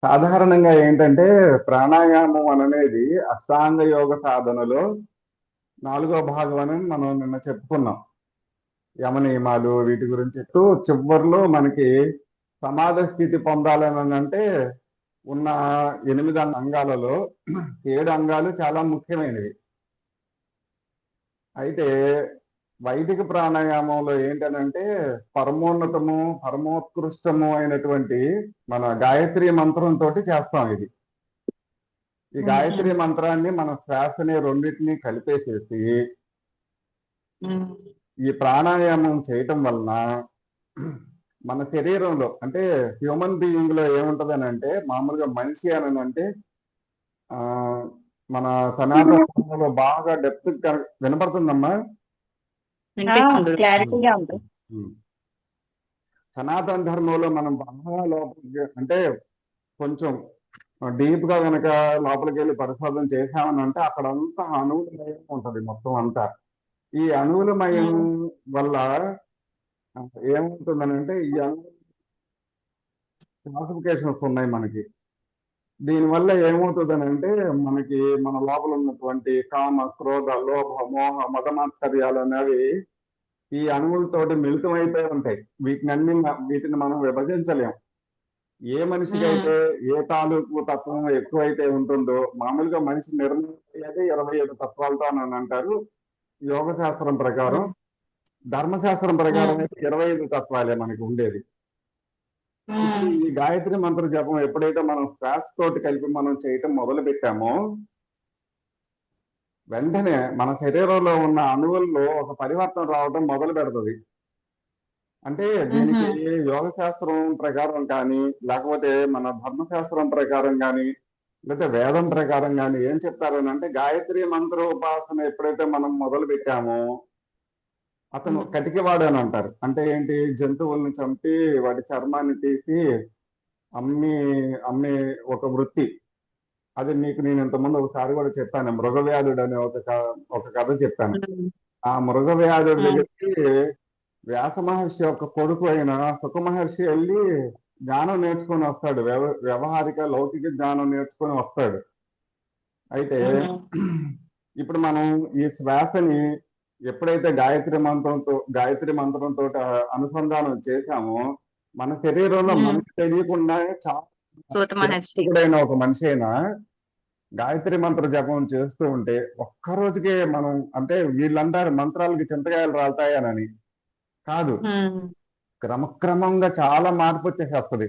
సాధారణంగా ఏంటంటే ప్రాణాయామం అనేది అష్టాంగ యోగ సాధనలో నాలుగో భాగం అని మనం నిన్న చెప్పుకున్నాం. యమ నియమాలు వీటి గురించి చెప్తూ చివరిలో మనకి సమాధి స్థితి పొందాలని అంటే ఉన్న 8 అంగాలలో 7 అంగాలు చాలా ముఖ్యమైనవి. అయితే వైదిక ప్రాణాయామంలో ఏంటనంటే పరమోన్నతము పరమోత్కృష్టము అయినటువంటి మన గాయత్రి మంత్రంతో చేస్తాం ఇది. ఈ గాయత్రి మంత్రాన్ని మన శ్వాసని రెండింటినీ కలిపేసేసి ఈ ప్రాణాయామం చేయటం వలన మన శరీరంలో అంటే హ్యూమన్ బీయింగ్ లో ఏముంటదని అంటే మామూలుగా మనిషి అని అంటే ఆ మన సనాతనంలో బాగా డెప్త్ వినపడుతుందమ్మా. క్లారిటీగా ఉంది. సనాతన ధర్మంలో మనం బాగా లోపలికి అంటే కొంచెం డీప్ గా కనుక లోపలికి వెళ్ళి పరిశోధన చేశామని అంటే అక్కడంతా అణువులమయం ఉంటది మొత్తం అంతా. ఈ అణువులమయం వల్ల ఏమవుతుందని అంటే ఈ క్లాసిఫికేషన్స్ ఉన్నాయి మనకి. దీనివల్ల ఏమవుతుందని అంటే మనకి మన లోపల ఉన్నటువంటి కామ క్రోధ లోభ మోహ మదమాత్సర్యాలు అనేవి ఈ అణువులతోటి మిళితమైపోయి ఉంటాయి. వీటిని మనం విభజించలేం. ఏ మనిషికి అయితే ఏ తాలూకు తత్వం ఎక్కువైతే ఉంటుందో మామూలుగా మనిషి నిర్ణయం అయ్యేది 27 తత్వాలతో అని అంటారు యోగ శాస్త్రం ప్రకారం. ధర్మశాస్త్రం ప్రకారం అయితే 25 తత్వాలే మనకి ఉండేది. ఈ గాయత్రి మంత్ర జపం ఎప్పుడైతే మనం శ్వాస తోటి కలిపి మనం చేయటం మొదలు పెట్టామో వెంటనే మన శరీరంలో ఉన్న అణువుల్లో ఒక పరివర్తన రావడం మొదలు పెడుతుంది. అంటే దీనికి యోగ శాస్త్రం ప్రకారం కానీ లేకపోతే మన ధర్మశాస్త్రం ప్రకారం కానీ లేకపోతే వేదం ప్రకారం కానీ ఏం చెప్తారని అంటే గాయత్రి మంత్ర ఉపాసన ఎప్పుడైతే మనం మొదలు పెట్టామో అతను కటికివాడు అని అంటారు. అంటే ఏంటి, జంతువుల్ని చంపి వాటి చర్మాన్ని తీసి అమ్మి ఒక వృత్తి. అది మీకు నేను ఇంతకుముందు ఒకసారి కూడా చెప్పాను, మృగవ్యాధుడు అనే ఒక కథ చెప్పాను. ఆ మృగవ్యాధుడి దగ్గరికి వ్యాస మహర్షి యొక్క కొడుకు అయిన సుఖ మహర్షి వెళ్ళి జ్ఞానం నేర్చుకొని వస్తాడు. వ్యవహారిక లౌకిక జ్ఞానం నేర్చుకొని వస్తాడు. అయితే ఇప్పుడు మనం ఈ శ్వాసని ఎప్పుడైతే గాయత్రి మంత్రంతో అనుసంధానం చేశామో మన శరీరంలో మనకు తెలియకుండా చాలా ఒక మనిషి అయినా గాయత్రి మంత్ర జపం చేస్తూ ఉంటే ఒక్క రోజుకే మనం అంటే వీళ్ళంటారు మంత్రాలకి చింతకాయలు రాలుతాయనని. కాదు, క్రమక్రమంగా చాలా మార్పు వచ్చేసేస్తుంది.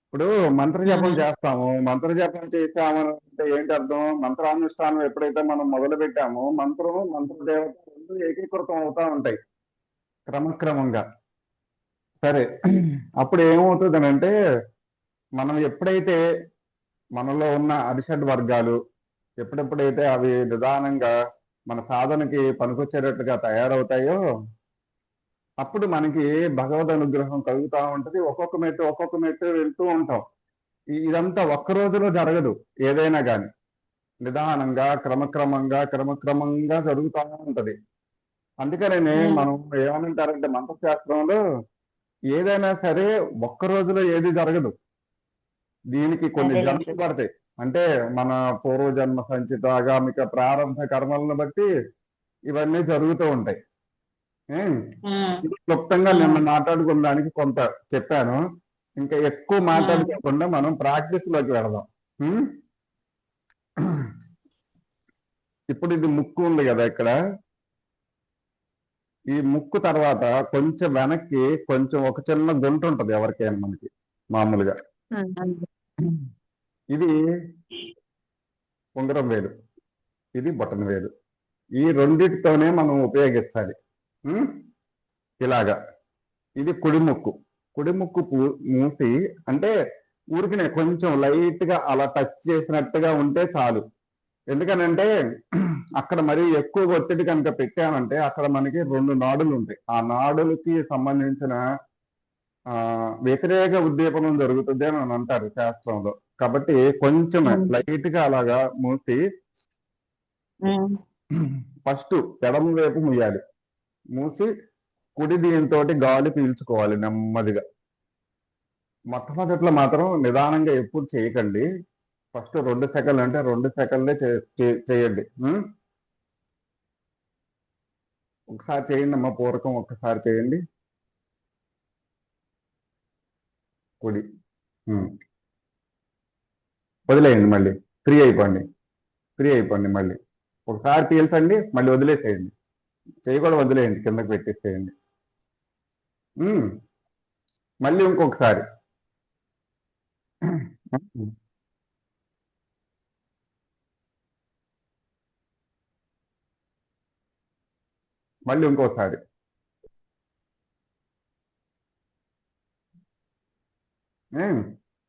ఇప్పుడు మంత్ర జపం చేస్తాము, మంత్ర జపం చేసామని అంటే ఏంటి అర్థం, మంత్రానుష్ఠానం ఎప్పుడైతే మనం మొదలు పెట్టామో మంత్రదేవత రెండు ఏకీకృతం అవుతా ఉంటాయి క్రమక్రమంగా. సరే, అప్పుడు ఏమవుతుంది అంటే మనం ఎప్పుడైతే మనలో ఉన్న అరిషడ్ వర్గాలు ఎప్పుడెప్పుడైతే అవి నిదానంగా మన సాధనకి పనికొచ్చేటట్టుగా తయారవుతాయో అప్పుడు మనకి భగవద్ అనుగ్రహం కలుగుతూ ఉంటది. ఒక్కొక్క మెట్టు వెళ్తూ ఉంటాం. ఇదంతా ఒక్క రోజులో జరగదు. ఏదైనా కానీ నిదానంగా క్రమక్రమంగా జరుగుతూ ఉంటది. అందుకనే మనం ఏమనంటారంటే మంత్రశాస్త్రంలో ఏదైనా సరే ఒక్క రోజులో ఏది జరగదు, దీనికి కొన్ని జన్మలు పడతాయి. అంటే మన పూర్వజన్మ సంచిత ఆగామిక ప్రారంభ కర్మలను బట్టి ఇవన్నీ జరుగుతూ ఉంటాయి. క్లుప్తంగా నిన్న మాట్లాడుకున్న దానికి కొంత చెప్పాను. ఇంకా ఎక్కువ మాట్లాడుకోకుండా మనం ప్రాక్టీస్ లోకి వెళదాం. ఇప్పుడు ఇది ముక్కు ఉంది కదా, ఇక్కడ ఈ ముక్కు తర్వాత కొంచెం వెనక్కి కొంచెం ఒక చిన్న గుంట ఉంటది ఎవరికైనా మనకి మామూలుగా. ఇది ఉంగరం వేలు, ఇది బొటన వేలు. ఈ రెండిటితోనే మనం ఉపయోగించాలి. ఇలాగా ఇది కుడి ముక్కు మూసి అంటే ఊరికినే కొంచెం లైట్ గా అలా టచ్ చేసినట్టుగా ఉంటే చాలు. ఎందుకనంటే అక్కడ మరీ ఎక్కువ ఒత్తిడి కనుక పెట్టామంటే అక్కడ మనకి 2 నాడులు ఉంటాయి. ఆ నాడులకి సంబంధించిన వ్యతిరేక ఉద్దీపనం జరుగుతుంది అని అంటారు శాస్త్రంలో. కాబట్టి కొంచెం లైట్ గా అలాగా మూసి ఫస్ట్ ఎడమ వైపు ముయ్యాలి. మూసి కుడి దీంతో గాలి పీల్చుకోవాలి నెమ్మదిగా. మొట్టమొదట్లో మాత్రం నిదానంగా ఎప్పుడు చేయకండి. ఫస్ట్ 2 సెకన్లు అంటే 2 సెకన్లే చేయండి. ఒకసారి చేయండి అమ్మా, పూరకం ఒక్కసారి చేయండి. కుడి. వదిలేయండి, మళ్ళీ ఫ్రీ అయిపోండి. ఫ్రీ అయిపోండి. మళ్ళీ ఒకసారి పీల్చండి, మళ్ళీ వదిలేసేయండి. చేయి కూడా వదిలేయండి, కిందకి పెట్టేసేయండి. మళ్ళీ ఇంకొకసారి. మళ్ళీ ఇంకోసారి.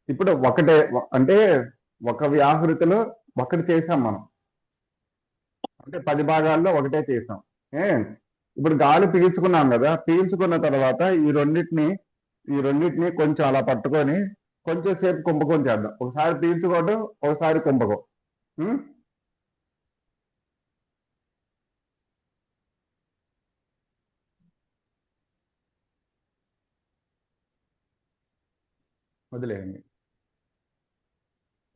ఇప్పుడు ఒకటే అంటే ఒక వ్యాహృతిలో ఒకటి చేసాం మనం, అంటే 10 భాగాల్లో ఒకటే చేసాం. ఇప్పుడు గాలి పీల్చుకున్నాం కదా, పీల్చుకున్న తర్వాత ఈ రెండింటిని కొంచెం అలా పట్టుకొని కొంచెం సేపు కుంభకం చేద్దాం. ఒకసారి పీల్చుకోవడం, ఒకసారి కుంభకం. వదిలేయండి.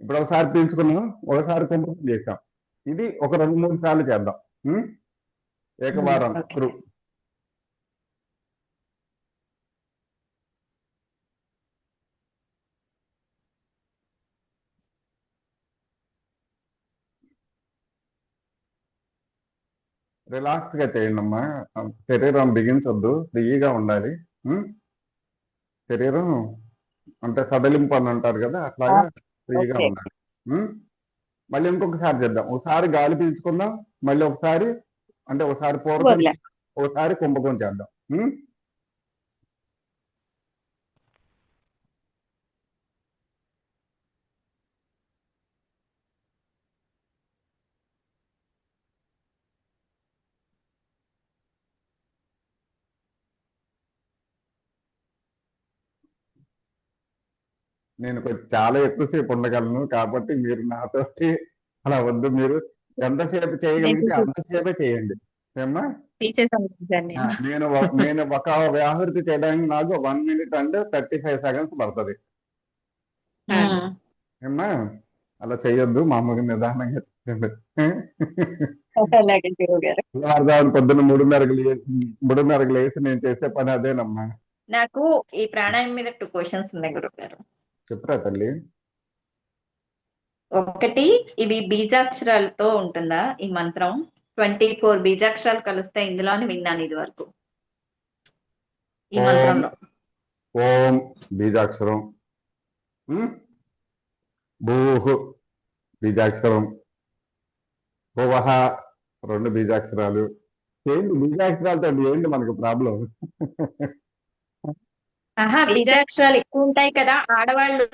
ఇప్పుడు ఒకసారి పీల్చుకున్నాం, ఒకసారి కుంభకం చేసాం. ఇది ఒక 2-3 సార్లు చేద్దాం. ఏకవారం త్రూ. రిలాక్స్ గా చేయండి అమ్మా. శరీరం బిగించొద్దు, ఫ్రీగా ఉండాలి. శరీరం అంటే సడలింపు అని అంటారు కదా, అట్లాగా ఫ్రీగా ఉండాలి. మళ్ళీ ఇంకొకసారి చేద్దాం. ఒకసారి గాలి పీల్చుకుందాం, మళ్ళీ ఒకసారి అంటే ఒకసారి పూరకం, ఒకసారి కుంభకం చేద్దాం. నేను చాలా ఎక్కువసేపు ఉండగలను, కాబట్టి మీరు నాతోటి అలా వద్దు. మీరు ఎంతసేపు చేయగలిగితే అంతసేపే చేయండి. ఏమ్మా, నేను ఒక వ్యాహృతి చేయడానికి నాకు 1 minute and 35 seconds పడుతుంది. ఏమ్మా, అలా చేయొద్దు, మామూలుగా నిదానంగా చేయండి. పొద్దున్న 3:30కి లేసి నేను చేసే పని అదేనమ్మా. నాకు ఈ ప్రాణాయామం మీద 2 questions ఉన్నాయి గురువు గారు. చెప్పురా తల్లి. ఒకటి, ఇవి బీజాక్షరాలతో ఉంటుందా ఈ మంత్రం? 24 బీజాక్షరాలు కలుస్తే ఇందులో అని విన్నాను ఇది వరకు. ఈ మంత్రంలో ఓం బీజాక్షరం, భూహు బీజాక్షరం, భువహ 2 బీజాక్షరాలు. ఏంటి బీజాక్షరాలతో ఏంటి మనకు ప్రాబ్లం? బీజాక్షరాలు ఎక్కువ ఉంటాయి కదా, ఆడవాళ్ళు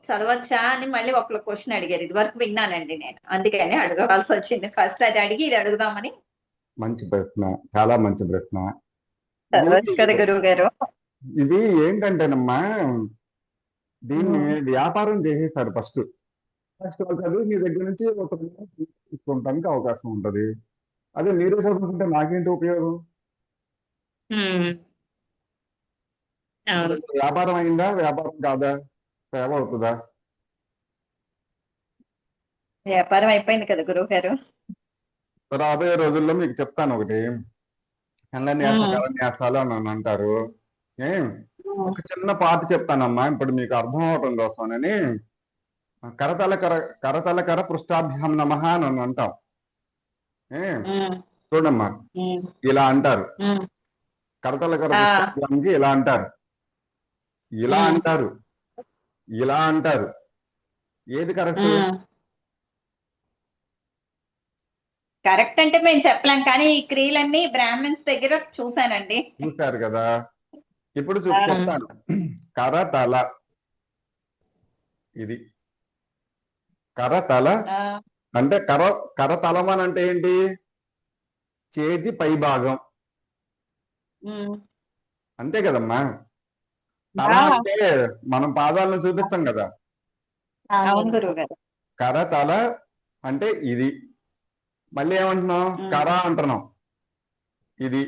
చదవచ్చా అని మళ్ళీ ఒకళ్ళు క్వశ్చన్ అడిగారు. ఇది వరకు విన్నానండి నేను, అందుకని అడగవలసి వచ్చింది. ఫస్ట్ అది అడిగి ఇది అడుగుదామని. మంచి ప్రశ్న, చాలా మంచి ప్రశ్న. కదా గురువు గారు. ఇది ఏంటంటేనమ్మా, దీన్ని వ్యాపారం చేసేసారు ఫస్ట్. చదువు మీ దగ్గర నుంచి ఒక తీసుకుంటానికి అవకాశం ఉంటది. అదే మీరే చదువుకుంటే నాకేంటి ఉపయోగం? వ్యాపారం అయిందా, వ్యాపారం కాదా, సేవ అవుతుందా? వ్యాపారం అయిపోయింది కదా గురువు గారు. రాబోయే రోజుల్లో మీకు చెప్తాను ఒకటి. అంగన్యాస కరన్యాసాలు అని అంటారు. ఒక చిన్న పాట చెప్తానమ్మా, ఇప్పుడు మీకు అర్థం అవటం కోసమని. కరతల కర పృష్ఠాభ్యాం నమః అని అంటాం. చూడమ్మా, ఇలా అంటారు. కరతల కర పృష్ఠాభ్యానికి ఇలా అంటారు, ఇలా అంటారు, ఇలా అంటారు. ఏది కరెక్ట్? కరెక్ట్ అంటే మేము చెప్పలేం, కానీ ఈ క్రియలన్నీ బ్రాహ్మణ్స్ దగ్గర చూసానండి. చూశారు కదా. ఇప్పుడు చెప్తాను. కరతల, ఇది కరతల అంటే కరతలం అని అంటే ఏంటి? చేతి పై భాగం, అంతే కదమ్మా. తల అంటే మనం పాదాలను చూపిస్తాం కదా. కరతల అంటే ఇది. మళ్ళీ ఏమంటున్నాం? కర అంటున్నాం. ఇది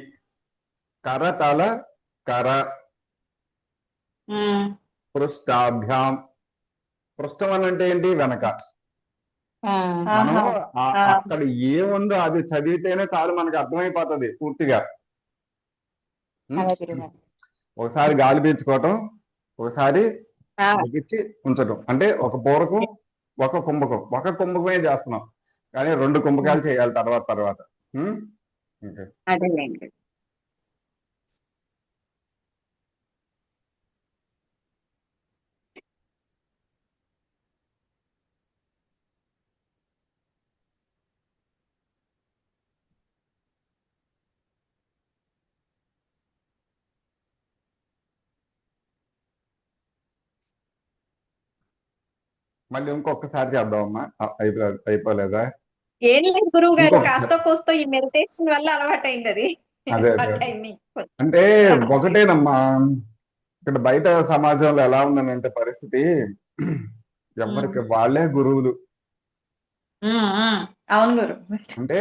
కరతల కర. పృష్టాభ్యాం. పృష్ఠం అని అంటే ఏంటి? వెనక. ఆ, మనము ఆహా ఆ, అక్కడ ఏముందో అది చదివితేనే చాలు, మనకి అర్థమైపోతుంది పూర్తిగా. ఉం? అదే గురుగారు. ఒకసారి గాలి పీల్చుకోవటం, ఒకసారి ఆ, బిగించి ఉంచటం. అంటే ఒక పూరకం, ఒక కుంభకమే చేస్తున్నాం, కానీ 2 కుంభకాలు చేయాలి తర్వాత తర్వాత. ఉం? ఓకే. అదేలేండి. మళ్ళీ ఇంకొకసారి చేద్దామమ్మా. అయిపోలేదా? ఏం లేదు గురువు గారు, ఇంకొకసారి. కాస్త కోస్తో ఈ మెడిటేషన్ వల్ల అలవాటైంది అది. అదే ఆ అదే టైమింగ్ అంటే ఒకటేనమ్మా. ఇక్కడ బయట సమాజంలో ఎలా ఉందనంటే పరిస్థితి, ఎవరికి వాళ్ళే గురువులు. అవును గురు. అంటే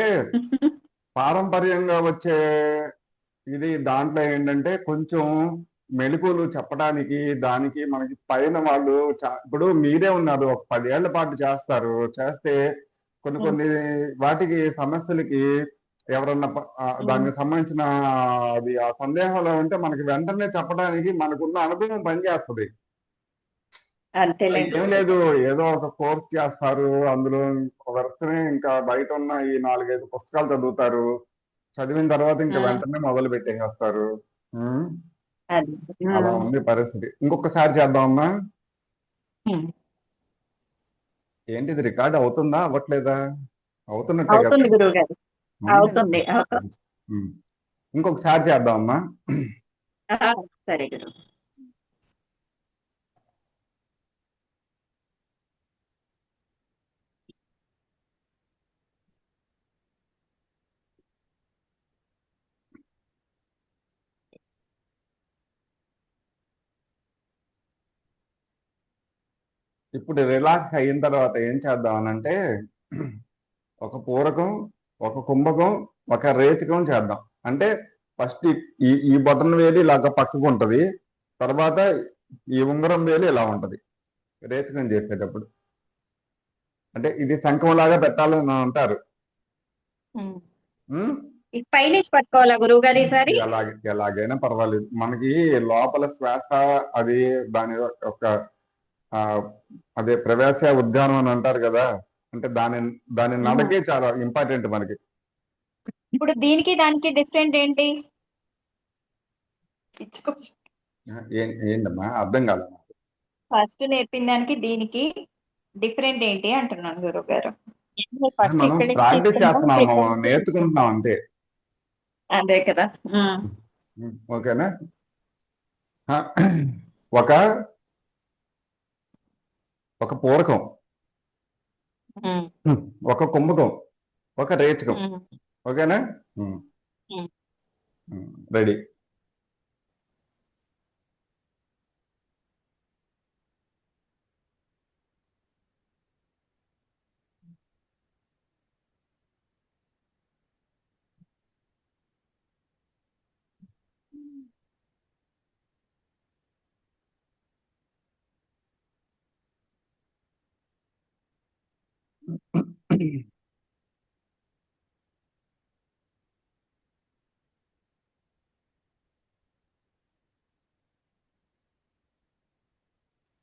పారంపర్యంగా వచ్చే ఇది దాంట్లో ఏంటంటే కొంచెం మెలకువలు చెప్పడానికి, దానికి మనకి పైన వాళ్ళు ఇప్పుడు మీరే ఉన్నారు, ఒక 10 ఏళ్ల పాటు చేస్తారు, చేస్తే కొన్ని వాటికి సమస్యలకి ఎవరన్నా దానికి సంబంధించిన అది ఆ సందేహంలో ఉంటే మనకి వెంటనే చెప్పడానికి మనకున్న అనుభవం పనిచేస్తుంది. అంతేలేండి. ఏం లేదు, ఏదో ఒక కోర్స్ చేస్తారు, అందులో వర్షమే ఇంకా బయట ఉన్న ఈ 4-5 పుస్తకాలు చదువుతారు, చదివిన తర్వాత ఇంకా వెంటనే మొదలు పెట్టేసేస్తారు. ఉం? అది అలా ఉంది పరిస్థితి. ఇంకొకసారి చేద్దామమ్మా. ఏంటిది రికార్డ్ అవుతుందా అవ్వట్లేదా? అవుతున్నట్టే కదా. అవుతుంది గురువు గారు, అవుతుంది అవుతుంది. ఉం. ఇంకొకసారి చేద్దామమ్మా. సరే గురు. ఇప్పుడు రిలాక్స్ అయిన తర్వాత ఏం చేద్దాం అనంటే, ఒక పూరకం, ఒక కుంభకం, ఒక రేచకం చేద్దాం. అంటే ఫస్ట్ ఈ ఈ బొటన వేలు ఇలాగ పక్కకు ఉంటది, తర్వాత ఈ ఉంగరం వేలు ఇలా ఉంటది రేచకం చేసేటప్పుడు. అంటే ఇది శంఖం లాగా పెట్టాలని అంటారు. ఉం? ఈ పైనుంచి పట్టుకోవాలా గురువు గారు ఈసారి? ఎలాగైనా పర్వాలేదు, మనకి లోపల శ్వాస అది దాని యొక్క ఆ అదే ప్రవేశ ఉద్యానం అని అంటారు కదా, అంటే దాని నడకే చాలా ఇంపార్టెంట్ మనకి. ఇప్పుడు దీనికి దానికి డిఫరెంట్ ఏంటి? ఏంటమ్మా అర్థం కాదు. ఫస్ట్ నేర్పిన దానికి దీనికి డిఫరెంట్ ఏంటి అంటున్నాను గురువు గారు. ఫస్ట్ మనం ఇక్కడ నుంచి ప్రాక్టీస్ తీసుకుంటాం, చేస్తున్నాము, ఇక్కడ నుంచి నేర్చుకుంటున్నాం తీసుకుంటాం. అంతే. అదే కదా. ఓకేనా? ఒక ఒక పూరకం, ఒక కుంభకం, ఒక రేచకం. ఓకేనా? రెడీ.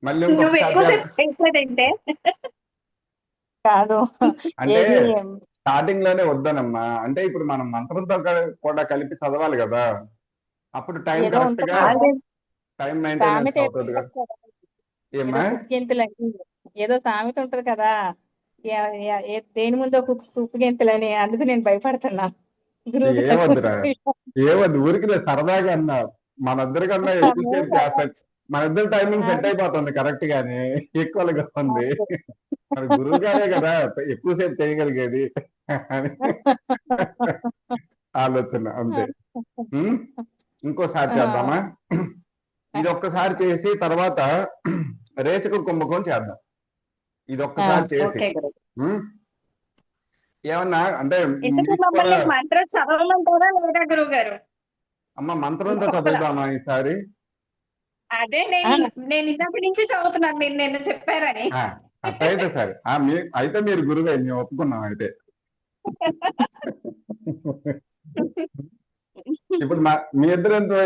మళ్ళీ నువ్వు ఇంకొకసారి ఎక్కువసేపు అయిపోయిందంటే కాదు, అంటే ఏది స్టార్టింగ్ లోనే వద్దానమ్మా. అంటే ఇప్పుడు మనం మంత్రంతో కూడా కలిపి చదవాలి కదా, అప్పుడు టైం ఏదో కరెక్ట్ ఉంటుంది గా కదా, టైం సామెత మెయింటెనెన్స్ ఏదో అవుతుంది కదా. ఉంటుంది కదా, ఏదో ఏమ్మా? కుప్పిగింతలని, ఏదో సామెత ఉంటది కదా, దేని ముందో కుప్పిగింతలని, అందుకు నేను భయపడుతున్నా గురువు గారి ఏవద్దురా, గురించి. ఏవద్దు, ఊరికి సరదాగా అన్నా. మనిద్దరికన్నా ఎక్కువసేపు చేస్తా, మన ఇద్దరు టైమింగ్ సెట్ అయిపోతుంది కరెక్ట్ గానే, ఈక్వల్ గా ఉంది. మరి గురువు గారే కదా ఎక్కువసేపు చేయగలిగేది అని ఆలోచన అంతే. ఇంకోసారి చేద్దామా? ఇది ఒక్కసారి చేసి తర్వాత రేచక కుంభకం చేద్దాం. ఇది ఒక్కసారి చేసి ఓకే గురు. ఏమన్నా అంటే ఇంతకు మీకు కూడా మమ్మల్ని మంత్రం చదవమంటారా లేదా గురువు గారు? అమ్మ మంత్రంతో చదువుదామా ఈసారి? అదే ఆ, నేను ఇంతప్పటి నుంచి చదువుతున్నాను మీరు నిన్న చెప్పారని. ఆ, అట్లయితే సరే అయితే మీరు గురువే, మేము ఒప్పుకున్నాం అయితే. ఇప్పుడు మీ ఇద్దరంతో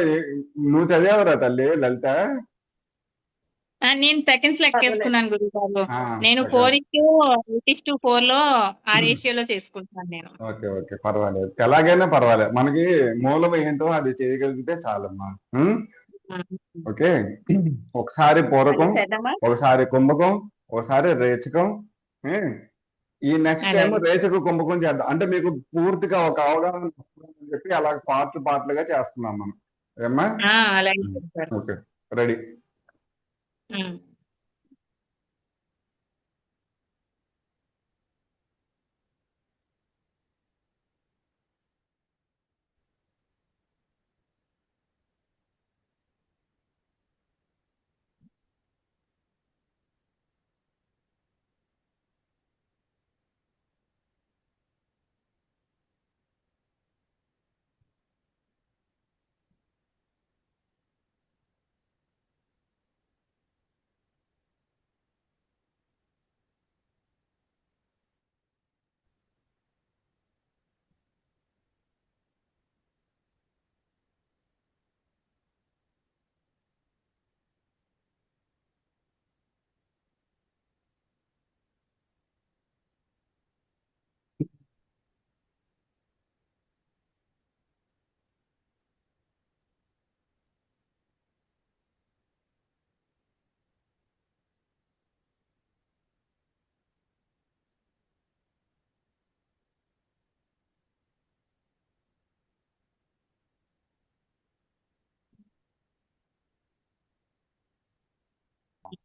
నువ్వు చదివావురా తల్లి లలిత? నేను సెకండ్స్ పర్వాలేదు. లెక్కేసుకున్నాను గురుగారు. ఆ, నేను second. 4:8:4 లో ఆ రేషియోలో చేసుకుంటున్నాను నేను. ఓకే ఓకే, పర్వాలేదు, ఎలాగైనా పర్వాలేదు, మనకి మూలం ఏంటో అది చేయగలిగితే చాలమ్మా. ఉం? ఓకే. ఒకసారి మళ్ళీ పూరకం, చేద్దామా? ఒకసారి కుంభకం, ఒకసారి రేచకం. ఏ? ఈ నెక్స్ట్ టైం అలాగే రేచక కుంభకం చేద్దాం. అంటే మీకు పూర్తిగా ఒక అవగాహన వస్తుందని చెప్పి అలా పార్ట్లుగా చేస్తున్నాం మనం. ఏమ్మా? అలాగే గురుగారు. Okay, ready. ఉమ్.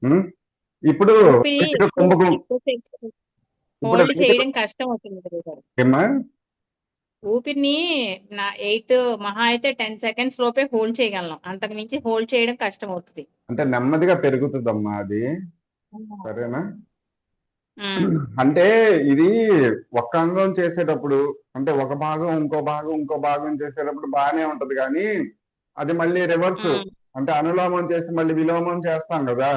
ఉం? ఇప్పుడు ఊపిరి రేచక కుంభకం. ఇప్పుడు హోల్డ్ రేచక చేయడం కష్టం అవుతుంది గురుగారు. ఏమ్మా? ఊపిరిని 8 మహా అయితే 10 సెకండ్స్ లోపే హోల్డ్ చేయగలను. అంతకు మించి హోల్డ్ చేయడం కష్టం అవుతుంది. అంటే నెమ్మదిగా పెరుగుతుందమ్మా అది. సరేనా? ఉమ్. అంటే ఇది ఒక్క అంగం చేసేటప్పుడు, అంటే ఒక భాగం ఇంకో భాగం ఇంకో భాగం చేసేటప్పుడు బాగానే ఉంటది, కానీ అది మళ్ళీ రివర్స్. ఉమ్. అంటే అనులోమం చేసి మళ్ళీ విలోమం చేస్తాం కదా,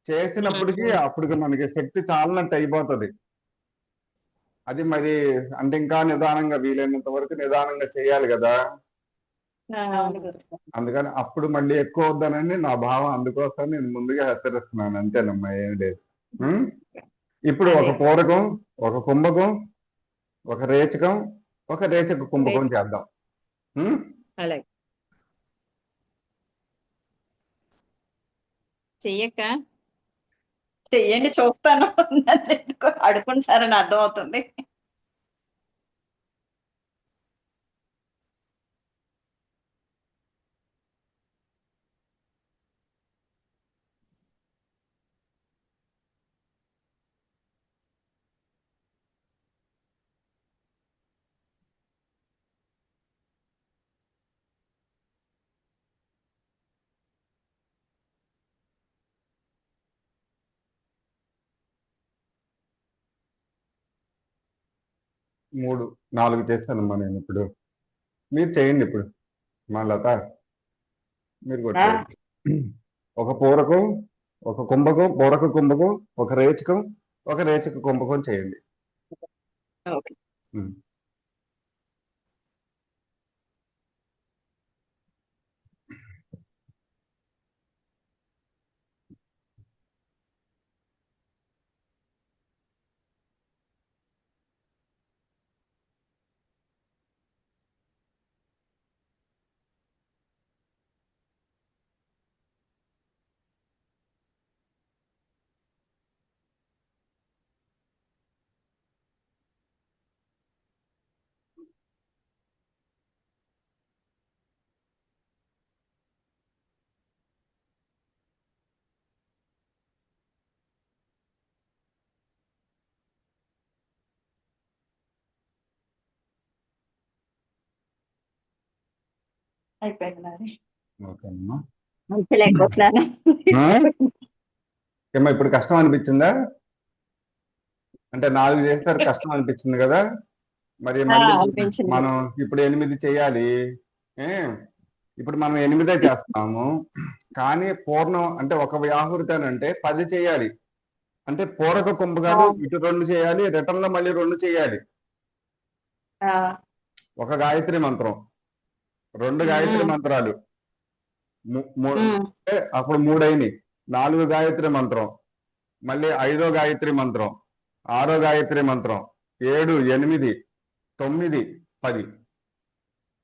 చేసినప్పటికీ ఉమ్. అప్పటికి మనకి శక్తి చాలినట్టు అయిపోతుంది. అది మరి అంటే ఇంకా నిదానంగా, వీలైనంత వరకు నిదానంగా చేయాలి కదా. అవును గురుగారు. అందుకని అప్పుడు మళ్ళీ ఎక్కువ వద్దనని నా భావం, అందుకోసం నేను ముందుగా హెచ్చరిస్తున్నాను, అంతేనమ్మా, ఏం లేదు. ఉం? ఇప్పుడు అదే ఒక పూరకం, ఒక కుంభకం, ఒక రేచకం, ఒక రేచక కుంభకం చేద్దాం. ఉం? అలాగే చెయ్యక్క. చెయ్యండి చూస్తాను. నన్ను ఎందుకు అడుగుంటారని అర్థం అవుతుంది. మూడు, నాలుగు చేశానమ్మా నేను ఇప్పుడు. మీరు చేయండి ఇప్పుడు. మా లత, మీరు కొట్టేయండి. ఒక పూరకం, ఒక కుంభకం, పూరక కుంభకం, ఒక రేచకం, ఒక రేచక కుంభకం చేయండి. ఓకే. ఉం. అయిపోయింది నాది. ఓకేనమ్మా. లేకపోతున్నాను. ఆ? ఏమ్మా, ఇప్పుడు కష్టం అనిపించిందా? అంటే 4 చేస్తారు, కష్టం అనిపించింది కదా. మరి మళ్ళీ అనిపించింది. మనం ఇప్పుడు 8 చేయాలి. ఏ ఇప్పుడు మనం 8 చేస్తున్నాము, కానీ పూర్ణం అంటే ఒక వ్యాహృతి అని అంటే 10 చేయాలి. అంటే పూరక కుంభకాలు ఇటు 2 చేయాలి, రిటర్న్ లో మళ్ళీ 2 చేయాలి. ఒక గాయత్రి మంత్రం, 2 గాయత్రి మంత్రాలు, అంటే అప్పుడు 3 అయినాయి. 4 గాయత్రి మంత్రం, మళ్ళీ 5వ గాయత్రి మంత్రం, 6వ గాయత్రి మంత్రం, 7, 8, 9, 10.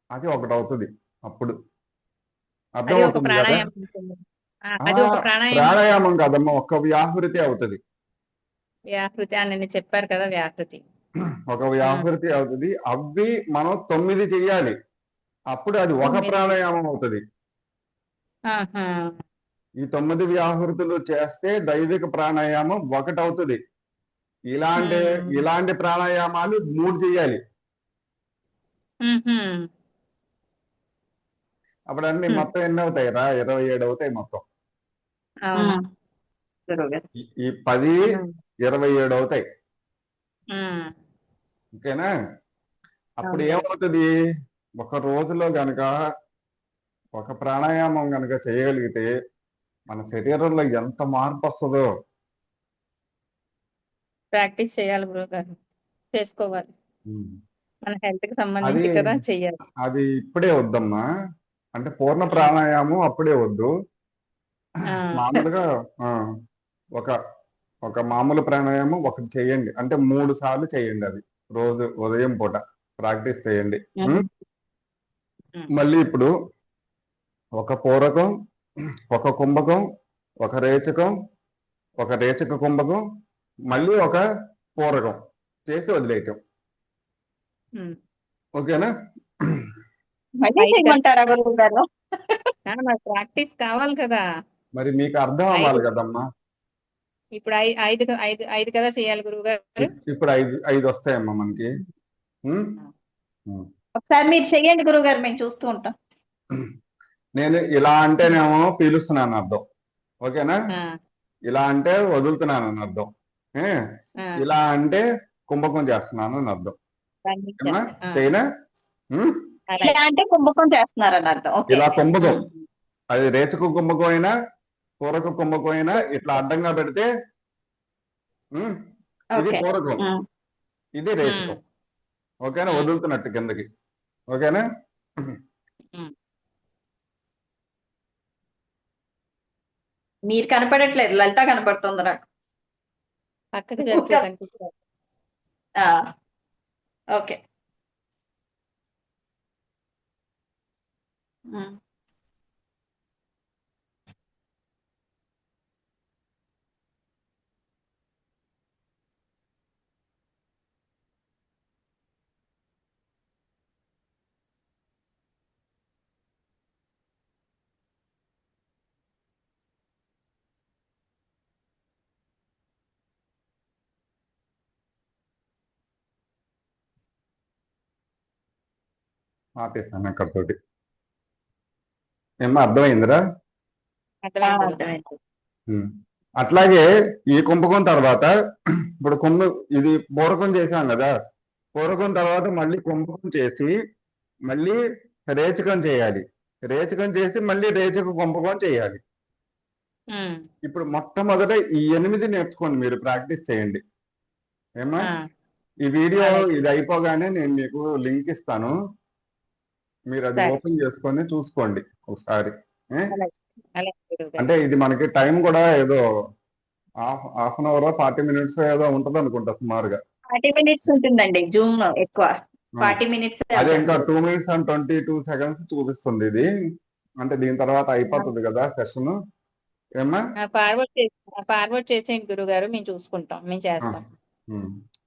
అది ఒకటి అవుతుంది. అప్పుడు అది ఒక అర్థమవుతుంది కదా? ప్రాణాయామం ఉంటుంది. అది ఒక ప్రాణాయామం. ప్రాణాయామం కాదమ్మా, ఒక్క వ్యాహృతి అవుతుంది. వ్యాహృతి అని నేను చెప్పారు కదా, వ్యాహృతి ఒక వ్యాహృతి అవుతుంది. అవి మనం 9 చెయ్యాలి, అప్పుడు అది ఒక 9. ప్రాణాయామం అవుతుంది. ఆహా. ఈ 9 వ్యాహృతులు చేస్తే దైవిక ప్రాణాయామం ఒకటి అవుతుంది. ఇలాంటి ప్రాణాయామాలు 3 చెయ్యాలి. అప్పుడు అన్ని మొత్తం ఎన్ని అవుతాయి రా? 27 అవుతాయి మొత్తం. ఈ 10, 27 అవుతాయి. ఓకేనా? అప్పుడు ఏమవుతుంది? ఒక రోజులో గనక ఒక ప్రాణాయామం గనక చేయగలిగితే మన శరీరంలో ఎంత మార్పు వస్తుందో. ప్రాక్టీస్ చేయాలి గురువు గారు, చేసుకోవాలి. మన హెల్త్ కి సంబంధించి అది కదా చెయ్యాలి. అది ఇప్పుడే వద్దమ్మా, అంటే పూర్ణ ప్రాణాయామం అప్పుడే వద్దు. మామూలుగా ఒక మామూలు ప్రాణాయామం ఒకటి చేయండి, అంటే 3 సార్లు చేయండి. అది రోజు ఉదయం పూట ప్రాక్టీస్ చేయండి. మళ్ళీ ఇప్పుడు ఒక పూరకం, ఒక కుంభకం, ఒక రేచకం, ఒక రేచక కుంభకం, మళ్ళీ ఒక పూరకం చేసి వదిలేయటం. ఓకేనా? మళ్ళీ చేయమంటారా గురువు గారు? ప్రాక్టీస్ కావాలి కదా. మరి మీకు అర్థం అవ్వాలి కదమ్మా. ఇప్పుడు 5 కదా చేయాలి గురువు గారు. ఇప్పుడు 5 వస్తాయమ్మా మనకి. ఒకసారి మీరు చెయ్యండి గురువు గారు, మేము చూస్తూ ఉంటాం. నేను ఇలా అంటేనేమో పీలుస్తున్నాను అర్థం. ఓకేనా? ఇలా అంటే వదులుతున్నాను అని అర్థం. ఇలా అంటే కుంభకం చేస్తున్నాను అని అర్థం. చైనా ఇలా అంటే కుంభకం చేస్తున్నారని అర్థం. ఇలా కుంభకం, అది రేచక కుంభకం అయినా పూరక కుంభకం అయినా ఇట్లా అడ్డంగా పెడితే ఇది పూరకం, ఇది రేచకం. ఓకేనా? వదులుతున్నట్టు కిందకి. ఓకేనా? మీరు కనపడట్లేదు, లలిత కనపడుతుంది నాకు. పక్కకి జరిగితే కనిపిస్తారు. ఓకే. ఆపేసాను అక్కడతోటి. ఏమో అర్థమైందిరా? అట్లాగే ఈ కుంభకం తర్వాత ఇప్పుడు ఇది పూరకం చేశాం కదా, పూరకం తర్వాత మళ్ళీ కుంభకం చేసి మళ్ళీ రేచకం చేయాలి, రేచకం చేసి మళ్ళీ రేచక కుంభకం చేయాలి. ఇప్పుడు మొట్టమొదట ఈ 8 నేర్చుకోండి, మీరు ప్రాక్టీస్ చేయండి. ఏమా? ఈ వీడియో ఇది అయిపోగానే నేను మీకు లింక్ ఇస్తాను, మీరు అది ఓపెన్ చేసుకొని చూసుకోండి ఒకసారి. అంటే ఇది మనకి టైం కూడా ఏదో హాఫ్ అన్ అవర్ 40 minutes ఏదో ఉంటది అనుకుంటా సుమారుగా. 40 minutes ఉంటుందండి జూమ్ ఎక్కువ. 40 minutes. అదే ఇంకా 2 minutes and 22 seconds చూపిస్తుంది ఇది. అంటే దీని తర్వాత అయిపోతుంది కదా సెషన్. ఏమా? ఫార్వర్డ్ చేసేయండి గురువు గారు, మేము చూసుకుంటాం, మేము చేస్తాం.